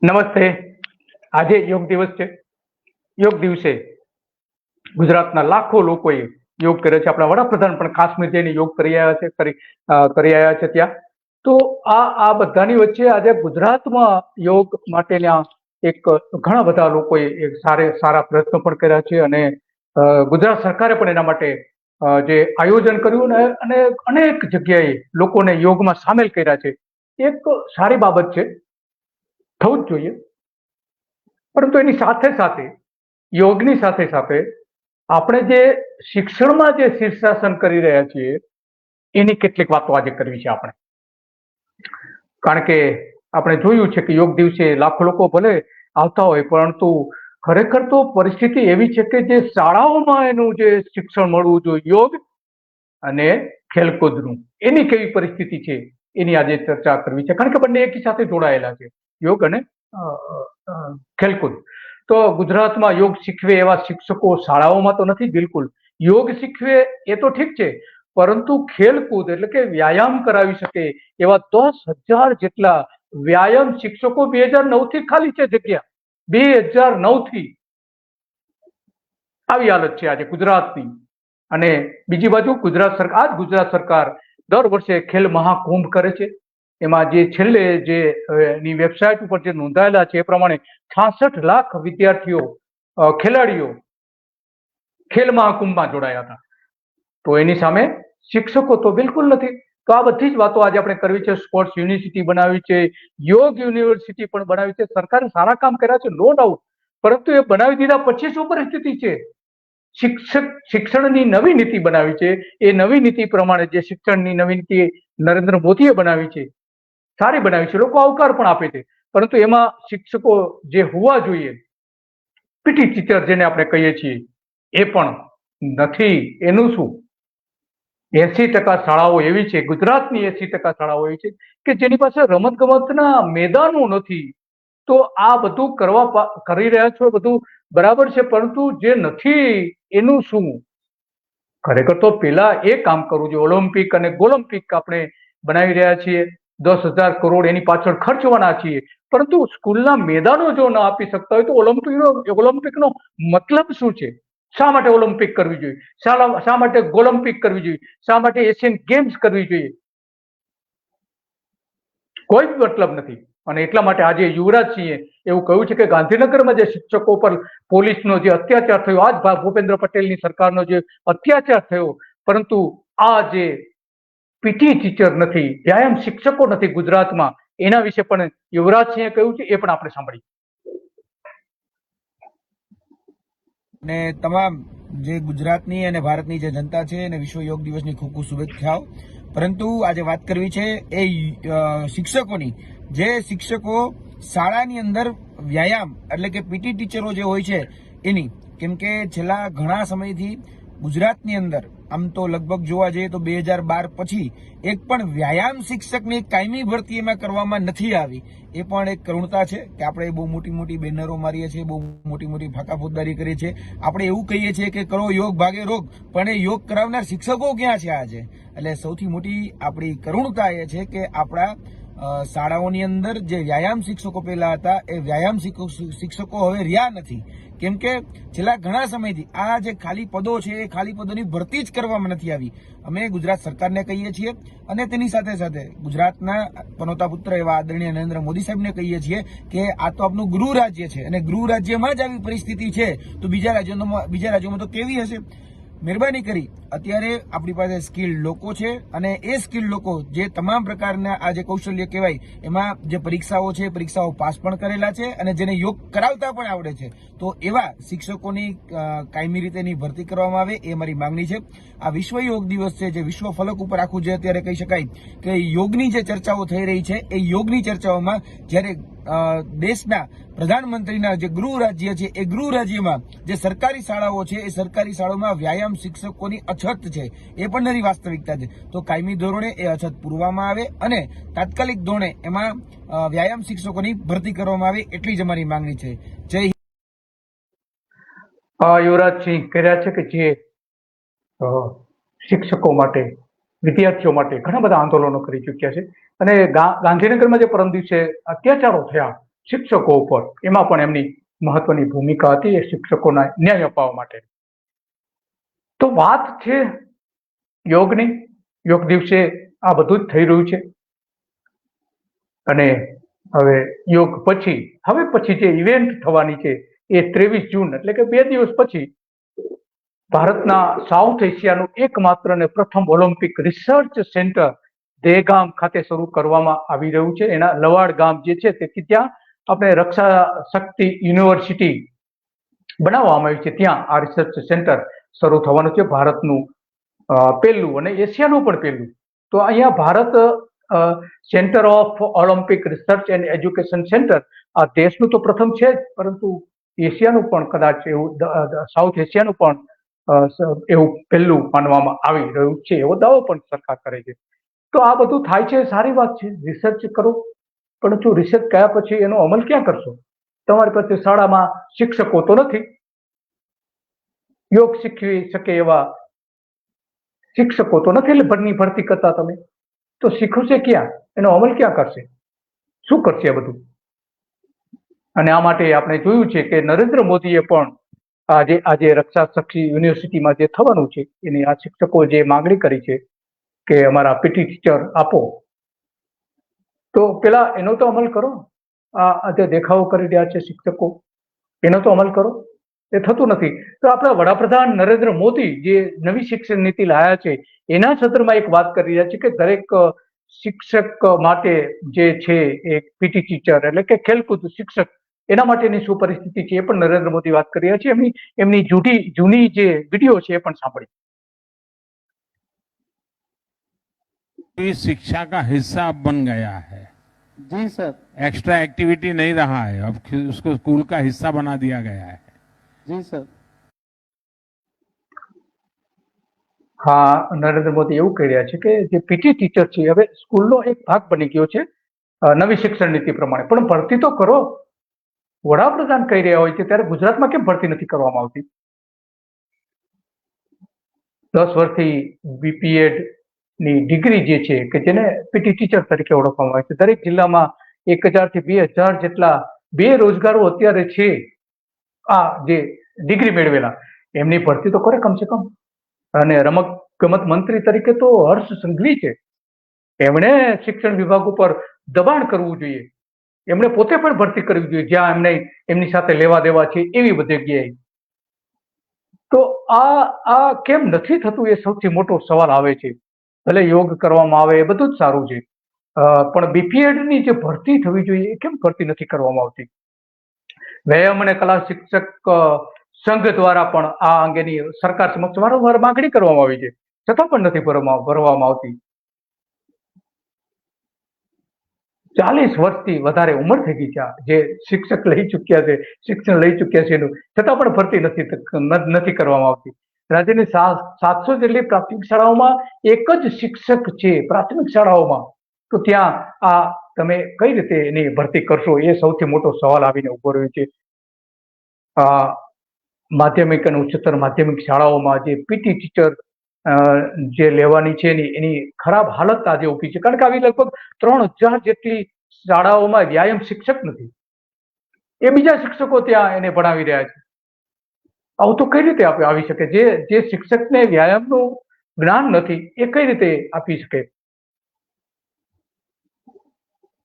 નમસ્તે. આજે યોગ દિવસ છે. યોગ દિવસે ગુજરાતના લાખો લોકોએ યોગ કર્યો છે. આપણા વડાપ્રધાન પણ કાશ્મીર જઈને યોગ કરી આવ્યા છે ત્યાં. તો આ બધાની વચ્ચે આજે ગુજરાતમાં યોગ માટેના ઘણા બધા લોકોએ સારા પ્રયત્નો પણ કર્યા છે અને ગુજરાત સરકારે પણ એના માટે જે આયોજન કર્યું અને અનેક જગ્યાએ લોકોને યોગમાં સામેલ કર્યા છે. એક સારી બાબત છે, થવું જ જોઈએ. પરંતુ એની સાથે સાથે યોગની સાથે સાથે આપણે જે શિક્ષણમાં જે શીર્ષાસન કરી રહ્યા છીએ એની કેટલીક વાતો આજે કરવી છે આપણે. કારણ કે આપણે જોયું છે કે યોગ દિવસે લાખો લોકો ભલે આવતા હોય, પરંતુ ખરેખર તો પરિસ્થિતિ એવી છે કે જે શાળાઓમાં એનું જે શિક્ષણ મળવું જોઈએ યોગ અને ખેલકૂદનું, એની કેવી પરિસ્થિતિ છે એની આજે ચર્ચા કરવી છે. કારણ કે બંને એકી સાથે જોડાયેલા છે, યોગ અને ખેલકૂદ. તો ગુજરાતમાં યોગ શીખવે એવા શિક્ષકો શાળાઓમાં તો નથી બિલકુલ. યોગ શીખવે એ તો ઠીક છે, પરંતુ ખેલકૂદ એટલે કે વ્યાયામ કરાવી શકે એવા 10,000 જેટલા વ્યાયામ શિક્ષકો 2009 થી ખાલી છે જગ્યા. 2009 થી આવી હાલત છે આજે ગુજરાતની. અને બીજી બાજુ ગુજરાત સરકાર દર વર્ષે ખેલ મહાકુંભ કરે છે. એમાં જે છેલ્લે જે એની વેબસાઇટ ઉપર જે નોંધાયેલા છે એ પ્રમાણે 66 લાખ વિદ્યાર્થીઓ ખેલાડીઓ ખેલ મહાકુંભમાં જોડાયા હતા. તો એની સામે શિક્ષકો તો બિલકુલ નથી. તો આ બધી જ વાતો આજે આપણે કરવી છે. સ્પોર્ટ્સ યુનિવર્સિટી બનાવી છે, યોગ યુનિવર્સિટી પણ બનાવી છે. સરકારે સારા કામ કર્યા છે, નો ડાઉટ. પરંતુ એ બનાવી દીધા પછી શું પરિસ્થિતિ છે? શિક્ષણની નવી નીતિ બનાવી છે. એ નવી નીતિ પ્રમાણે જે શિક્ષણની નવી નીતિ નરેન્દ્ર મોદીએ બનાવી છે, સારી બનાવી છે, લોકો આવકાર પણ આપે છે. પરંતુ એમાં શિક્ષકો જે હોવા જોઈએ, પીટી ટીચર જેને આપણે કહીએ છીએ, એ પણ નથી. એનું શું? 80% શાળાઓ એવી છે, ગુજરાતની 80% શાળાઓ એવી છે કે જેની પાસે રમતગમતના મેદાનો નથી. તો આ બધું કરી રહ્યા છો, બધું બરાબર છે, પરંતુ જે નથી એનું શું? ખરેખર તો પેલા એ કામ કરવું જોઈએ. ઓલિમ્પિક અને ગોલમ્પિક આપણે બનાવી રહ્યા છીએ, 10,000 કરોડ એની પાછળ ખર્ચવાના છીએ, પરંતુ સ્કૂલના મેદાનો જો ન આપી શકતા હોય તો ઓલિમ્પિકનો મતલબ શું છે? શા માટે ઓલિમ્પિક કરવી જોઈએ? શા માટે ગોલમ્પિક કરવી જોઈએ? શા માટે એશિયન ગેમ્સ કરવી જોઈએ? કોઈ જ મતલબ નથી. અને એટલા માટે આજે યુવરાજસિંહે એવું કહ્યું છે કે ગાંધીનગરમાં જે શિક્ષકો પર પોલીસનો જે અત્યાચાર થયો, આજ ભૂપેન્દ્ર પટેલની સરકારનો જે અત્યાચાર થયો, પરંતુ આ જે પીટી ટીચર નથી, વ્યાયામ શિક્ષકો નથી ગુજરાતમાં, એના વિશે પણ યુવરાજસિંહે કહ્યું છે. એ પણ આપણે સાંભળીએ. ને તમામ જે ગુજરાતની અને ભારતની જે જનતા છે એને વિશ્વ યોગ દિવસની ખૂબ ખૂબ શુભેચ્છાઓ. પરંતુ આજે વાત કરવી છે એ શિક્ષકોની, જે શિક્ષકો શાળાની અંદર વ્યાયામ એટલે કે પીટી ટીચરો જે હોય છે એની. કેમ કે છેલ્લા ઘણા સમયથી ગુજરાતની અંદર આમ તો લગભગ જોવા જઈએ તો 2012 પછી એક પણ વ્યાયામ શિક્ષકની કાયમી ભરતી એમાં કરવામાં નથી આવી. એ પણ એક કરુણતા છે કે આપણે બહુ મોટી મોટી બેનરો મારીએ છીએ, બહુ મોટી મોટી ફાંકા ફોજદારી કરીએ છીએ. આપણે એવું કહીએ છીએ કે કરો યોગ ભાગે રોગ, પણ એ યોગ કરાવનાર શિક્ષકો ક્યાં છે આજે? એટલે સૌથી મોટી આપણી કરુણતા એ છે કે આપણા શાળાઓની અંદર જે વ્યાયામ શિક્ષકો પહેલા હતા એ વ્યાયામ શિક્ષકો હવે રહ્યા નથી. કેમ કે છેલ્લા ઘણા સમયથી આ જે ખાલી પદો છે એ ખાલી પદોની ભરતી જ કરવામાં નથી આવી. અમે ગુજરાત સરકારને કહીએ છીએ અને તેની સાથે સાથે ગુજરાતના પનોતા પુત્ર એવા આદરણીય નરેન્દ્ર મોદી સાહેબને કહીએ છીએ કે આ તો આપનું ગૃહ રાજ્ય છે અને ગૃહ રાજ્યમાં જ આવી પરિસ્થિતિ છે તો બીજા રાજ્યોમાં તો કેવી હશે? મહેરબાની કરી અત્યારે આપણી પાસે સ્કિલ્ડ લોકો છે અને એ સ્કિલ્ડ લોકો જે તમામ પ્રકારના આ જે કૌશલ્ય કહેવાય એમાં જે પરીક્ષાઓ છે, પરીક્ષાઓ પાસ પણ કરેલા છે અને જેને યોગ કરાવતા પણ આવડે છે, તો એવા શિક્ષકોની કાયમી રીતેની ભરતી કરવામાં આવે એ મારી માંગણી છે. આ વિશ્વ યોગ દિવસ છે, જે વિશ્વ ફલક ઉપર આખું જે અત્યારે કહી શકાય કે યોગની જે ચર્ચાઓ થઈ રહી છે એ યોગની ચર્ચાઓમાં જ્યારે દેશના પ્રધાનમંત્રીના જે ગૃહ રાજ્ય છે એ ગૃહ રાજ્યમાં જે સરકારી શાળાઓ છે એ સરકારી શાળાઓમાં વ્યાયામ શિક્ષકોની અછત છે, એ પણ નવી વાસ્તવિકતા છે. તો કાયમી ધોરણે એ અછત પૂરવામાં આવે અને તાત્કાલિક ધોરણે એમાં વ્યાયામ શિક્ષકોની ભરતી કરવામાં આવે એટલી જ અમારી માંગણી છે. જય યુવરાજસિંહ કર્યા છે કે જે શિક્ષકો માટે, વિદ્યાર્થીઓ માટે ઘણા બધા આંદોલનો કરી ચૂક્યા છે. અને ગાંધીનગરમાં જે પરમ દિવસે અત્યાચારો થયા શિક્ષકો ઉપર, એમાં પણ એમની મહત્વની ભૂમિકા હતી એ શિક્ષકોના ન્યાય અપાવવા માટે. તો વાત છે યોગની. યોગ દિવસે આ બધું જ થઈ રહ્યું છે. અને હવે યોગ પછી જે ઇવેન્ટ થવાની છે એ 23 જૂન એટલે કે 2 દિવસ પછી ભારતના સાઉથ એશિયાનું એકમાત્ર અને પ્રથમ ઓલિમ્પિક રિસર્ચ સેન્ટર દહેગામ ખાતે શરૂ કરવામાં આવી રહ્યું છે. એના લવાડ ગામ જે છે તે ત્યાં આપણે રક્ષા શક્તિ યુનિવર્સિટી બનાવવામાં આવી છે, ત્યાં આ રિસર્ચ સેન્ટર શરૂ થવાનું છે. ભારતનું પહેલું અને એશિયાનું પણ પહેલું. તો અહીંયા Bharat centre of Olympic research and education centre આ દેશનું તો પ્રથમ છે જ, પરંતુ એશિયાનું પણ કદાચ એવું, સાઉથ એશિયાનું પણ એવું પહેલું માનવામાં આવી રહ્યું છે, એવો દાવો પણ સરકાર કરે છે. તો આ બધું થાય છે, સારી વાત છે, રિસર્ચ કરો, પરંતુ રિસર્ચ કર્યા પછી એનો અમલ ક્યાં કરશો? તમારી પાસે શાળામાં શિક્ષકો તો નથી, યોગ શીખવી શકે એવા શિક્ષકો તો નથી, એટલે ભરની ભરતી કરતા તમે તો શીખવશે ક્યાં? એનો અમલ ક્યાં કરશે? શું કરશે આ બધું? અને આ માટે આપણે જોયું છે કે નરેન્દ્ર મોદીએ પણ આજે રક્ષા શક્તિ યુનિવર્સિટીમાં જે થવાનું છે એની આ શિક્ષકો જે માંગણી કરી છે કે અમારા પીટી ટીચર આપો, તો પેલા એનો તો અમલ કરો. આ જે દેખાવો કરી રહ્યા છે શિક્ષકો, એનો તો અમલ કરો. એ થતું નથી. તો આપણા વડાપ્રધાન નરેન્દ્ર મોદી જે નવી શિક્ષણ નીતિ લાયા છે એના સત્રમાં એક વાત કરી રહ્યા છે કે દરેક શિક્ષક માટે જે છે એ પીટી ટીચર એટલે કે ખેલકૂદ શિક્ષક એના માટેની શું પરિસ્થિતિ છે એ પણ નરેન્દ્ર મોદી વાત કરી રહ્યા છે. એમની જૂની જે વિડીયો છે એ પણ સાંભળી. शिक्षा का हिस्सा अब बन गया है। जी सर। एक्स्ट्रा एक्टिविटी नहीं रहा है, अब उसको स्कूल का हिस्सा बना दिया गया है। जी सर। હા, નરેન્દ્ર મોદી એવું કહી રહ્યા છે કે જે પીટી ટીચર છે હવે સ્કૂલનો એક ભાગ બની ગયો છે નવી શિક્ષણ નીતિ પ્રમાણે, પણ ભરતી તો કરો. વડાપ્રધાન કહી રહ્યા હોય છે ત્યારે ગુજરાતમાં કેમ ભરતી નથી કરવામાં આવતી? 10 વર્ષથી બીપીએડ ની ડિગ્રી જે છે કે જેને પીટી ટીચર તરીકે ઓળખવામાં આવે છે, દરેક જિલ્લામાં 1000 થી 2000 જેટલા બેરોજગારો અત્યારે છે. આ જે ડિગ્રી મેળવેલા એમની ભરતી તો કરે કમસે કમ. અને રમત ગમત મંત્રી તરીકે તો હર્ષ સંઘવી છે, એમણે શિક્ષણ વિભાગ ઉપર દબાણ કરવું જોઈએ. એમણે પોતે પણ ભરતી કરવી જોઈએ જ્યાં એમની સાથે લેવા દેવા છે એવી બધી જગ્યાએ. તો આ કેમ નથી થતું એ સૌથી મોટો સવાલ આવે છે. ભલે યોગ કરવામાં આવે એ બધું જ સારું છે, પણ બીપીએડ ની જે ભરતી થવી જોઈએ એ કેમ ભરતી નથી કરવામાં આવતી? વ્યાયામ અને કલા શિક્ષક સંઘ દ્વારા પણ આ અંગેની સરકાર સમક્ષ વારંવાર માંગણી કરવામાં આવી છે, છતાં પણ નથી ભરવામાં આવતી. 40 વર્ષથી વધારે ઉંમર થઈ ગઈ છે જે શિક્ષક લઈ ચુક્યા છે, શિક્ષણ લઈ ચુક્યા છે એનું, છતાં પણ ભરતી નથી કરવામાં આવતી. રાજ્યની 700 જેટલી પ્રાથમિક શાળાઓમાં એક જ શિક્ષક છે પ્રાથમિક શાળાઓમાં, તો ત્યાં આ તમે કઈ રીતે એની ભરતી કરશો એ સૌથી મોટો સવાલ આવીને ઉભો રહ્યો છે. માધ્યમિક અને ઉચ્ચતર માધ્યમિક શાળાઓમાં જે પીટી ટીચર જે લેવાની છે એની ખરાબ હાલત આજે ઊભી છે, કારણ કે આવી લગભગ 3000 જેટલી શાળાઓમાં વ્યાયામ શિક્ષક નથી, એ બીજા શિક્ષકો ત્યાં એને ભણાવી રહ્યા છે. આવું તો કઈ રીતે આવી શકે? જે શિક્ષકને વ્યાયામનું જ્ઞાન નથી એ કઈ રીતે આપી શકે?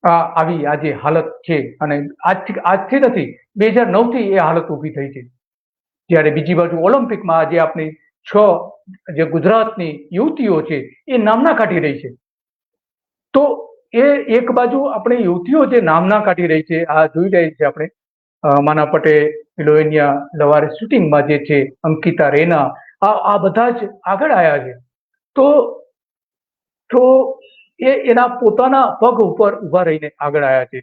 આવી આજે હાલત છે. અને આજથી નથી, 2009 થી એ હાલત ઊભી થઈ છે. જ્યારે બીજી બાજુ ઓલિમ્પિકમાં આજે આપણી 6 જે ગુજરાતની યુવતીઓ છે એ નામના કાઢી રહી છે. તો એ એક બાજુ આપણે યુવતીઓ જે નામના કાઢી રહી છે, આ જોઈ રહી છે આપણે. માના પટેલ, લોહિનિયા, લવારે શૂટિંગમાં જે છે અંકિતા રેના, આ બધા જ આગળ આવ્યા છે. તો એ એના પોતાના પગ ઉપર ઉભા રહીને આગળ આવ્યા છે.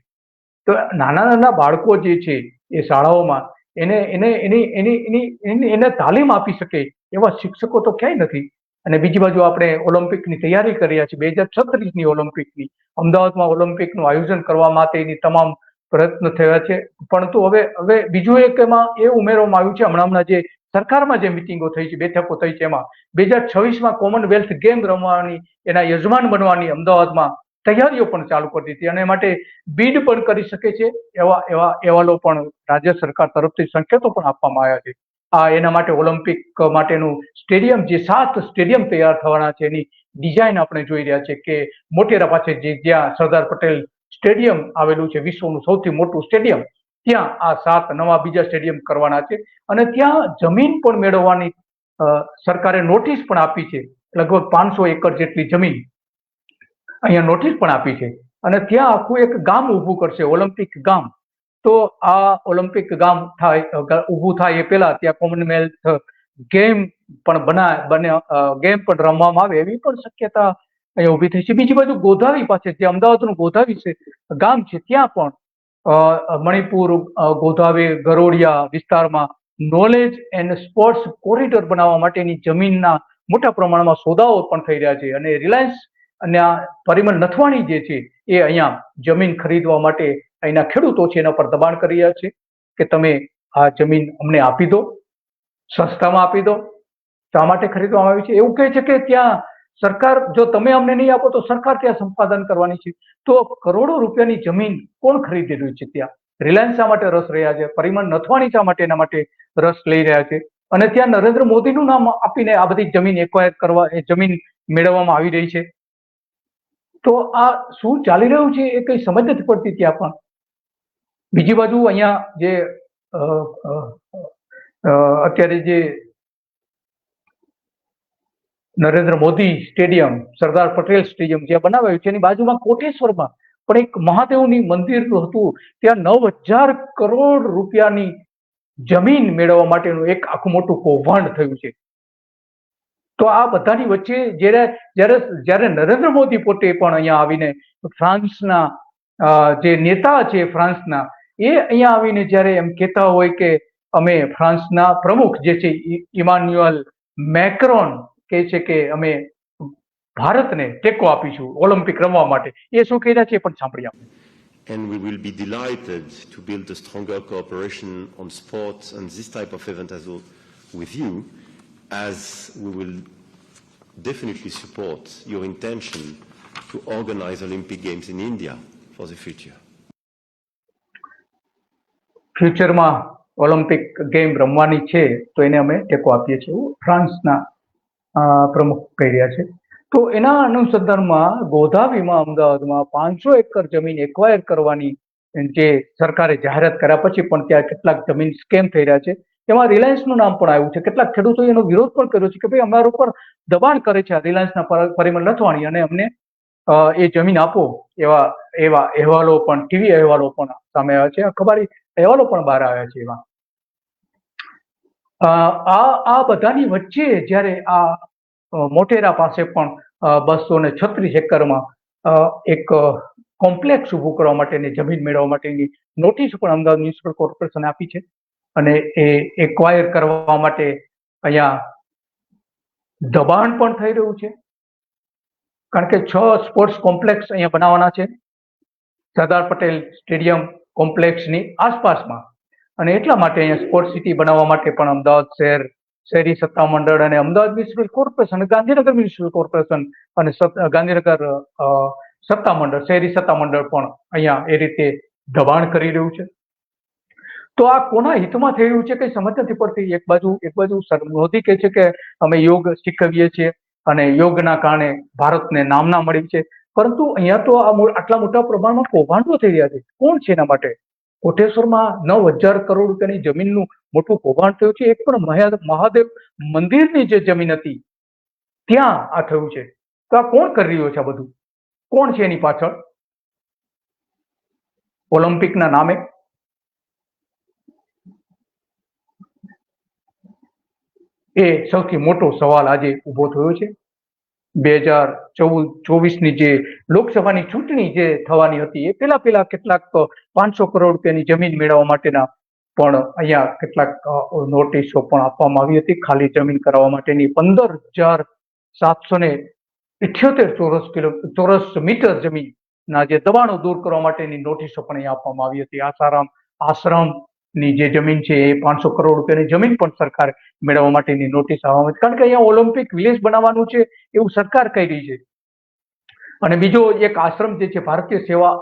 તો નાના બાળકો જે છે એ શાળાઓમાં એને તાલીમ આપી શકે એવા શિક્ષકો તો ક્યાંય નથી. અને બીજી બાજુ આપણે ઓલિમ્પિકની તૈયારી કરી રહ્યા છીએ, 2036ની ઓલિમ્પિકની. અમદાવાદમાં ઓલિમ્પિકનું આયોજન કરવા માટેની તમામ પ્રયત્ન થયા છે, પરંતુ હવે બીજું એક એમાં એ ઉમેરવામાં આવ્યું છે. હમણાં જે સરકારમાં જે મિટિંગો થઈ છે, બેઠકો થઈ છે, એમાં 2026માં કોમનવેલ્થ ગેમ રમવાની એના યજમાન બનવાની અમદાવાદમાં તૈયારીઓ પણ ચાલુ કરી દીધી અને એ માટે બીડ પણ કરી શકે છે એવા એવા અહેવાલો પણ રાજ્ય સરકાર તરફથી સંકેતો પણ આપવામાં આવ્યા છે. એના માટે ઓલિમ્પિક માટેનું સ્ટેડિયમ, જે 7 સ્ટેડિયમ તૈયાર થવાના છે, એની ડિઝાઇન આપણે જોઈ રહ્યા છે કે મોટેરા પાસે જ્યાં સરદાર પટેલ સ્ટેડિયમ આવેલું છે, વિશ્વનું સૌથી મોટું સ્ટેડિયમ, ત્યાં આ 7 નવા બીજા સ્ટેડિયમ કરવાના છે. અને ત્યાં જમીન પણ મેળવવાની સરકારે નોટિસ પણ આપી છે. લગભગ 500 એકર જેટલી જમીન અહીંયા નોટિસ પણ આપી છે અને ત્યાં આખું એક ગામ ઊભું કરશે, ઓલિમ્પિક ગામ. તો આ ઓલિમ્પિક ગામ ઊભું થાય એ પહેલા ત્યાં કોમનવેલ્થ ગેમ પણ ગેમ પણ રમવામાં આવે એવી પણ શક્યતા અહીંયા ઊભી થઈ છે. બીજી બાજુ ગોધાવી પાસે, જે અમદાવાદનું ગોધાવી છે ગામ છે, ત્યાં પણ મણિપુર, ગોધાવી, ગરોડિયા વિસ્તારમાં નોલેજ એન્ડ સ્પોર્ટ્સ કોરિડોર બનાવવા માટેની જમીનના મોટા પ્રમાણમાં સોદાઓ પણ થઈ રહ્યા છે. અને રિલાયન્સ અને પરિમલ નથવાણી જે છે એ અહીંયા જમીન ખરીદવા માટે અહીંના ખેડૂતો છે એના પર દબાણ કરી રહ્યા છે કે તમે આ જમીન અમને આપી દો, સસ્તામાં આપી દો. શા માટે ખરીદવામાં આવી છે? એવું કહે છે કે ત્યાં સરકાર, જો તમે અમને નહીં આપો તો સરકાર ત્યાં સંપાદન કરવાની છે. તો કરોડો રૂપિયાની જમીન કોણ ખરીદી રહ્યું છે? ત્યાં રિલાયન્સ શા માટે રસ રહ્યા છે? પરિમલ નથવાણી શા માટે એના માટે રસ લઈ રહ્યા છે? અને ત્યાં નરેન્દ્ર મોદીનું નામ આપીને આ બધી જમીન એક્વાયર કરવા, એ જમીન મેળવવામાં આવી રહી છે. તો આ શું ચાલી રહ્યું છે એ કઈ સમજ નથી પડતી ત્યાં પણ. બીજી બાજુ અહીંયા જે અત્યારે જે નરેન્દ્ર મોદી સ્ટેડિયમ, સરદાર પટેલ સ્ટેડિયમ જ્યાં બનાવાયું છે, એની બાજુમાં કોટેશ્વરમાં પણ એક મહાદેવની મંદિર હતું. ત્યાં 9,000 કરોડ રૂપિયાની જમીન મેળવવા માટેનું એક આખું મોટું કૌભાંડ થયું છે. તો આ બધાની વચ્ચે જ્યારે નરેન્દ્ર મોદી પોતે પણ અહીંયા આવીને ફ્રાન્સના જે નેતા છે ફ્રાન્સના, એ અહીંયા આવીને જ્યારે એમ કહેતા હોય કે અમે ફ્રાન્સના પ્રમુખ જે છે ઇમાન્યુઅલ મેક્રોન કહે છે કે અમે ભારતને ટેકો આપીશું ઓલિમ્પિક રમવા માટે, એ શું કહી રહ્યા છે એ પણ સાંભળીએ આપણે. And we will be delighted to build a stronger cooperation on sports and this type of event as well with you, as we will definitely support your intention to organize Olympic Games in India for the future. ફ્યુચરમાં Olympic game રમવાની છે તો એને અમે ટેકો આપીએ છીએ, એવું ફ્રાન્સના પ્રમુખ કહી રહ્યા છે. તો એના અનુસંધાનમાં ગોધાવીમાં, અમદાવાદમાં 500 એકર જમીન એક્વાયર કરવાની જે સરકારે જાહેરાત કર્યા પછી પણ ત્યાં કેટલાક જમીન સ્કેમ થઈ રહ્યા છે. એમાં રિલાયન્સનું નામ પણ આવ્યું છે. કેટલાક ખેડૂતોએ એનો વિરોધ પણ કર્યો છે કે ભાઈ અમારા ઉપર દબાણ કરે છે રિલાયન્સના પરિમલ નથવાણી અને અમને એ જમીન આપો, એવા અહેવાલો પણ, ટીવી અહેવાલો પણ સામે આવ્યા છે, અખબારી અહેવાલો પણ બહાર આવ્યા છે. એમાં આ બધાની વચ્ચે જ્યારે આ મોટેરા પાસે પણ 236 એકરમાં એક કોમ્પ્લેક્સ ઊભું કરવા માટેની, જમીન મેળવવા માટેની નોટિસ પણ અમદાવાદ મ્યુનિસિપલ કોર્પોરેશન આપી છે અને એ એક્વાયર કરવા માટે અહીંયા દબાણ પણ થઈ રહ્યું છે. કારણ કે 6 સ્પોર્ટ્સ કોમ્પ્લેક્સ અહીંયા બનાવવાના છે સરદાર પટેલ સ્ટેડિયમ કોમ્પ્લેક્સની આસપાસમાં, અને એટલા માટે અહીંયા સ્પોર્ટ્સ સિટી બનાવવા માટે પણ અમદાવાદ શહેરી સત્તામંડળ અને Ahmedabad municipal corporation, Gandhinagar municipal corporation અને ગાંધીનગર સત્તામંડળ, શહેરી સત્તામંડળ પણ અહીંયા એ રીતે દબાણ કરી રહ્યું છે. તો આ કોના હિતમાં થઈ રહ્યું છે કઈ સમજ નથી પડતી. એક બાજુ મોદી કહે છે કે અમે યોગ શીખવીએ છીએ અને યોગના કારણે ભારતને નામના મળી છે, પરંતુ અહીંયા તો આટલા મોટા પ્રમાણમાં કૌભાંડો થઈ રહ્યા છે. કોણ છે એના માટે? કોટેશ્વરમાં 9,000 કરોડ રૂપિયાની જમીનનું મોટું કૌભાંડ થયું છે. એક પણ મહાદેવ મંદિરની જે જમીન હતી ત્યાં આ થયું છે. તો આ કોણ કરી રહ્યો છે? આ બધું કોણ છે એની પાછળ ઓલિમ્પિકના નામે? એ સૌથી મોટો સવાલ આજે ઉભો થયો છે. 2024ની જે લોકસભાની ચૂંટણી જે થવાની હતી એ પેલા કેટલાક 500 કરોડ રૂપિયાની જમીન મેળવવા માટેના પણ અહીંયા કેટલાક નોટિસો પણ આપવામાં આવી હતી. ખાલી જમીન કરાવવા માટેની 15,778 ચોરસ મીટર જમીનના જે દબાણો દૂર કરવા માટેની નોટિસો પણ અહીંયા આપવામાં આવી હતી. આશ્રમની જે જમીન છે એ 500 કરોડ રૂપિયાની જમીન પણ સરકાર મેળવવા માટેની નોટિસ આવવામાં, કારણ કે અહીંયા ઓલિમ્પિક વિલેજ બનાવવાનું છે એવું સરકાર કહી રહી છે. અને બીજો એક આશ્રમ જે છે ભારતીય સેવા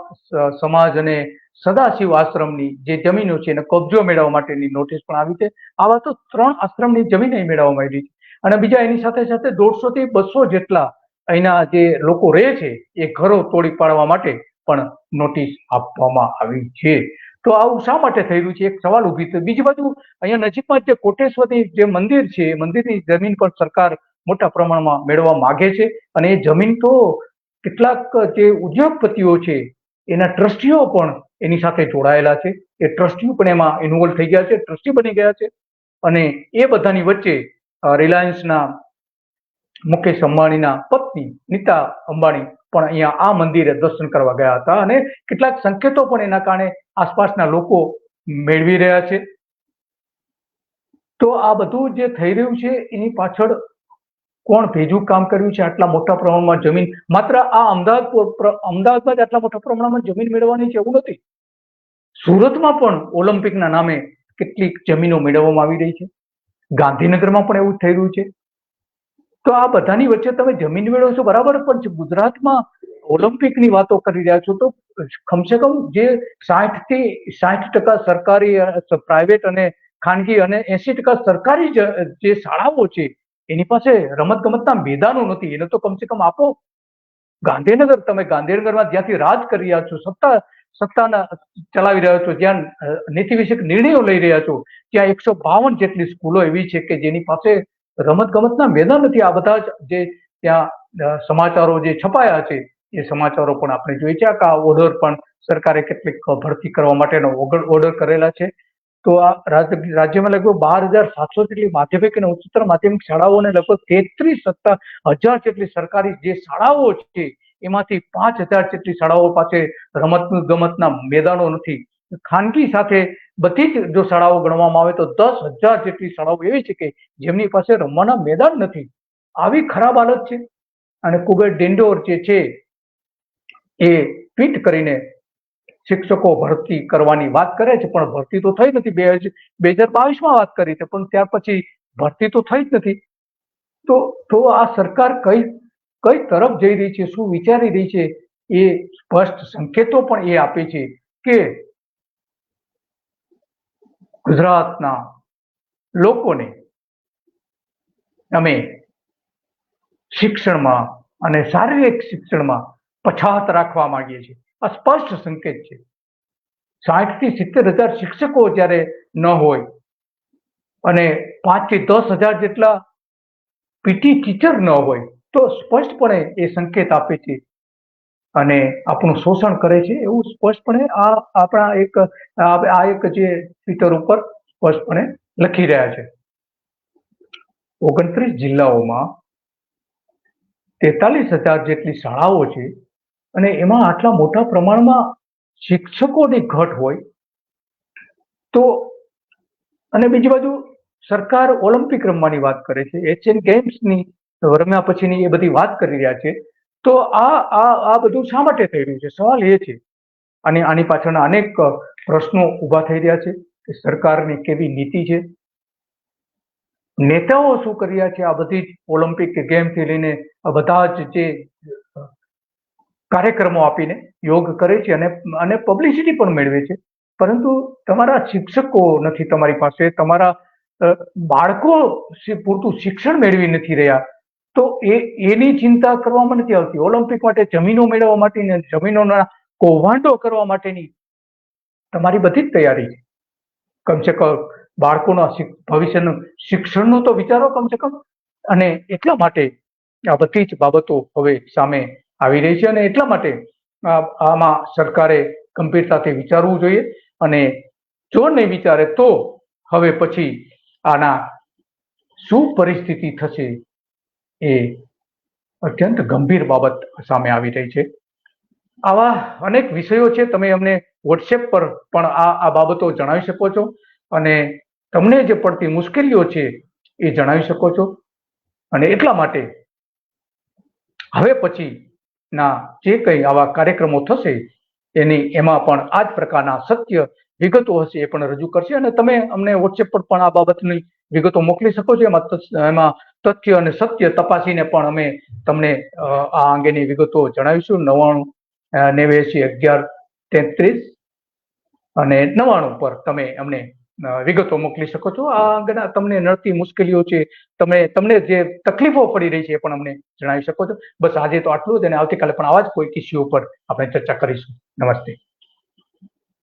સમાજ અને સદાશિવ આશ્રમની જે જમીનો છે એને કબજો મેળવવા માટેની નોટિસ પણ આવી છે. આવા તો 3 આશ્રમની જમીન મેળવવામાં આવી છે. અને બીજા એની સાથે સાથે 150 થી 200 જેટલા અહીંના જે લોકો રહે છે એ ઘરો તોડી પાડવા માટે પણ નોટિસ આપવામાં આવી છે. તો આવું શા માટે થઈ રહ્યું છે એક સવાલ ઉભી થયો. બીજી બાજુ અહીંયા નજીકમાં જે કોટેશ્વરની જે મંદિર છે એ મંદિરની જમીન પણ સરકાર મોટા પ્રમાણમાં મેળવવા માંગે છે. અને એ જમીન તો કેટલાક જે ઉદ્યોગપતિઓ છે એના ટ્રસ્ટીઓ પણ એની સાથે જોડાયેલા છે. એ ટ્રસ્ટીઓ પણ એમાં ઇન્વોલ્વ થઈ ગયા છે, ટ્રસ્ટી બની ગયા છે. અને એ બધાની વચ્ચે રિલાયન્સના મુકેશ અંબાણીના પત્ની નીતા અંબાણી પણ અહીંયા આ મંદિરે દર્શન કરવા ગયા હતા અને કેટલાક સંકેતો પણ એના કારણે આસપાસના લોકો મેળવી રહ્યા છે. તો આ બધું જે થઈ રહ્યું છે એની પાછળ કોણ ભેજું કામ કર્યું છે? આટલા મોટા પ્રમાણમાં જમીન માત્ર આ અમદાવાદમાં જ આટલા મોટા પ્રમાણમાં જમીન મેળવવાની છે એવું નથી. સુરતમાં પણ ઓલિમ્પિકના નામે કેટલીક જમીનો મેળવવામાં આવી રહી છે. ગાંધીનગરમાં પણ એવું થઈ રહ્યું છે. તો આ બધાની વચ્ચે તમે જમીન મેળવો છો બરાબર, પણ ગુજરાતમાં ઓલિમ્પિકની વાતો કરી રહ્યા છો તો કમસે કમ જે 60 થી 60% સરકારી, પ્રાઇવેટ અને ખાનગી અને 80% સરકારી જે શાળાઓ છે એની પાસે રમત ગમતના મેદાનો નથી. એને તો કમસે કમ આપો. ગાંધીનગર, તમે ગાંધીનગરમાં જ્યાંથી રાજ કરી રહ્યા છો, સત્તાના ચલાવી રહ્યા છો, જ્યાં નીતિ વિષયક નિર્ણયો લઈ રહ્યા છો, ત્યાં 152 જેટલી સ્કૂલો એવી છે કે જેની પાસે રમત ગમતના મેદાન નથી. આ બધા જે ત્યાં સમાચારો જે છપાયા છે એ સમાચારો પણ આપણે જોઈએ છે. આ ઓર્ડર પણ સરકારે કેટલીક ભરતી કરવા માટેનો ઓર્ડર કરેલા છે. તો આ રાજ્યમાં લગભગ 12,700 જેટલી માધ્યમિક અને ઉચ્ચતર માધ્યમિક શાળાઓ અને લગભગ 33,000 જેટલી સરકારી જે શાળાઓ છે એમાંથી 5,000 જેટલી શાળાઓ પાસે રમત ગમતના મેદાનો નથી. ખાનગી સાથે બધી જ જો શાળાઓ ગણવામાં આવે તો 10,000 જેટલી શાળાઓ એવી છે કે જેમની પાસે રમવાના મેદાન નથી. આવી ખરાબ હાલત છે. અને કુબેર ડિંડોર જે છે એ ટ્વીટ કરીને શિક્ષકો ભરતી કરવાની વાત કરે છે, પણ ભરતી તો થઈ નથી. 2022માં વાત કરી છે, પણ ત્યાર પછી ભરતી તો થઈ જ નથી. તો આ સરકાર કઈ તરફ જઈ રહી છે, શું વિચારી રહી છે, એ સ્પષ્ટ સંકેતો પણ એ આપે છે કે ગુજરાતના લોકોને અમે શિક્ષણમાં અને શારીરિક શિક્ષણમાં પછાત રાખવા માંગીએ છીએ. આ સ્પષ્ટ સંકેત છે. 60 થી 70,000 શિક્ષકો જ્યારે ન હોય અને 5 થી 10,000 જેટલા પીટી ટીચર ન હોય તો સ્પષ્ટપણે એ સંકેત આપે છે અને આપણું શોષણ કરે છે એવું સ્પષ્ટપણે આપણા એક જે ટ્વિટર ઉપર સ્પષ્ટપણે લખી રહ્યા છે. 29 જિલ્લાઓમાં 43,000 જેટલી શાળાઓ છે અને એમાં આટલા મોટા પ્રમાણમાં શિક્ષકોની ઘટ હોય તો, અને બીજી બાજુ સરકાર ઓલિમ્પિક રમવાની વાત કરે છે, એશિયન ગેમ્સની રમ્યા પછીની એ બધી વાત કરી રહ્યા છે. તો આ બધું શા માટે થઈ રહ્યું છે? સવાલ એ છે. અને આની પાછળના અનેક પ્રશ્નો ઉભા થઈ રહ્યા છે કે સરકારની કેવી નીતિ છે, નેતાઓ શું કરી રહ્યા છે. આ બધી જ ઓલિમ્પિક ગેમથી લઈને આ બધા જ જે કાર્યક્રમો આપીને યોગ કરે છે અને પબ્લિસિટી પણ મેળવે છે, પરંતુ તમારા શિક્ષકો નથી તમારી પાસે, તમારા બાળકો પૂરતું શિક્ષણ મેળવી નથી રહ્યા, તો એની ચિંતા કરવામાં નથી આવતી. ઓલિમ્પિક માટે જમીનો મેળવવા માટેની, જમીનોના કૌભાંડો કરવા માટેની તમારી બધી જ તૈયારી છે. કમસે કમ બાળકોના ભવિષ્યનું શિક્ષણનું તો વિચારો કમસે કમ. અને એટલા માટે આ બધી જ બાબતો હવે સામે આવી રહી છે અને એટલા માટે આમાં સરકારે ગંભીરતાથી વિચારવું જોઈએ. અને જો નહીં વિચારે તો હવે પછી આના શું પરિસ્થિતિ થશે એ અત્યંત ગંભીર બાબત સામે આવી રહી છે. આવા અનેક વિષયો છે. તમે અમને વોટ્સએપ પર પણ આ બાબતો જણાવી શકો છો અને તમને જે પડતી મુશ્કેલીઓ છે એ જણાવી શકો છો. અને એટલા માટે હવે પછી ના જે કંઈ આવા કાર્યક્રમો થશે એમાં પણ આ જ પ્રકારના સત્ય વિગતો હશે એ પણ રજૂ કરશે. અને તમે અમને વોટ્સએપ પર પણ આ બાબતની વિગતો મોકલી શકો છો. એમાં તથ્ય અને સત્ય તપાસીને પણ અમે તમને આ અંગેની વિગતો જણાવીશું. 99 89 11 33 અને 99 પર તમે અમને વિગતો મોકલી શકો છો. આ અંગેના તમને નડતી મુશ્કેલીઓ છે, તમને જે તકલીફો પડી રહી છે એ પણ અમને જણાવી શકો છો. બસ આજે તો આટલું જ, અને આવતીકાલે પણ આવા જ કોઈ ઇસ્યુ ઉપર આપણે ચર્ચા કરીશું. નમસ્તે.